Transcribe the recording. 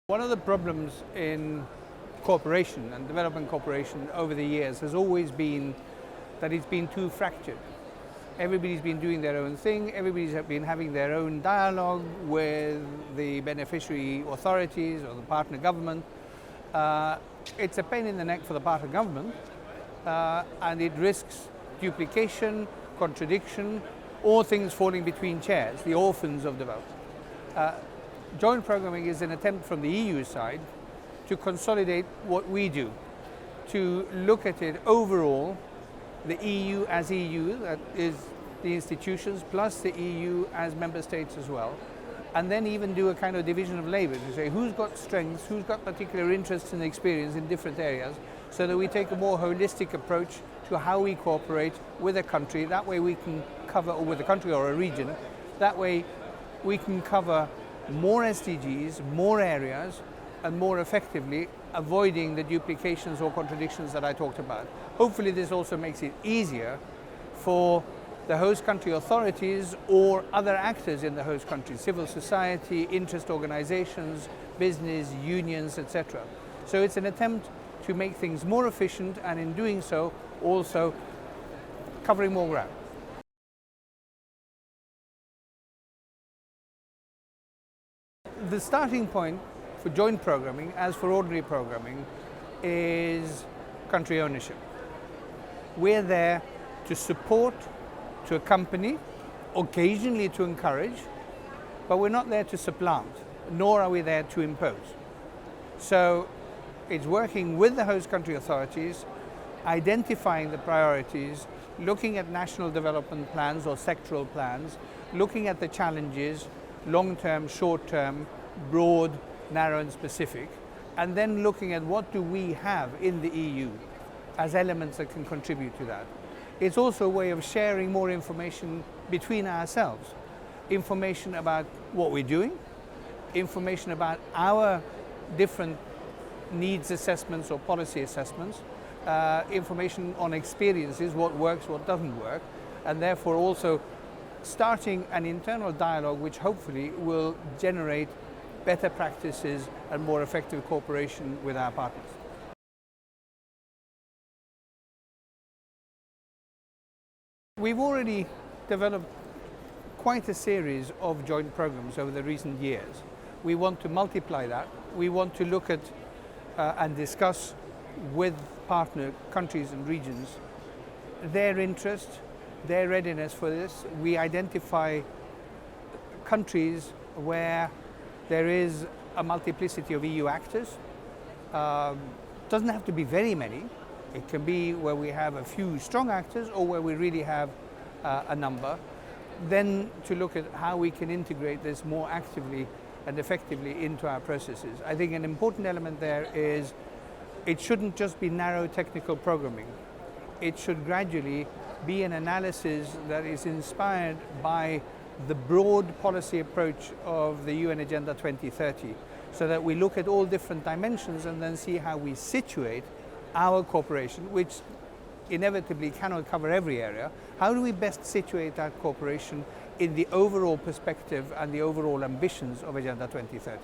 One of the problems in cooperation and development cooperation over the years has always been that it's been too fractured. Everybody's been doing their own thing, everybody's been having their own dialogue with the beneficiary authorities or the partner government. It's a pain in the neck for the partner government and it risks duplication, contradiction, or things falling between chairs, the orphans of development. Joint programming is an attempt from the EU side to consolidate what we do, to look at it overall, the EU as EU, that is the institutions, plus the EU as member states as well, and then even do a kind of division of labor to say who's got strengths, who's got particular interests and experience in different areas, so that we take a more holistic approach to how we cooperate with a country. That way we can cover, or with a country or a region, that way we can cover more SDGs, more areas, and more effectively avoiding the duplications or contradictions that I talked about. Hopefully this also makes it easier for the host country authorities or other actors in the host country, civil society, interest organizations, business, unions, etc. So it's an attempt to make things more efficient, and in doing so also covering more ground. The starting point for joint programming, as for ordinary programming, is country ownership. We're there to support, to accompany, occasionally to encourage, but we're not there to supplant, nor are we there to impose. So it's working with the host country authorities, identifying the priorities, looking at national development plans or sectoral plans, looking at the challenges, long-term, short-term, broad, narrow and specific, and then looking at what do we have in the EU as elements that can contribute to that. It's also a way of sharing more information between ourselves, information about what we're doing, information about our different needs assessments or policy assessments, information on experiences, what works, what doesn't work, and therefore also starting an internal dialogue which hopefully will generate better practices and more effective cooperation with our partners. We've already developed quite a series of joint programs over the recent years. We want to multiply that. We want to look at and discuss with partner countries and regions their interest, their readiness for this. We identify countries where there is a multiplicity of EU actors. Doesn't have to be very many. It can be where we have a few strong actors or where we really have a number. Then to look at how we can integrate this more actively and effectively into our processes. I think an important element there is it shouldn't just be narrow technical programming. It should gradually be an analysis that is inspired by the broad policy approach of the UN Agenda 2030, so that we look at all different dimensions and then see how we situate our cooperation, which inevitably cannot cover every area. How do we best situate that cooperation in the overall perspective and the overall ambitions of Agenda 2030?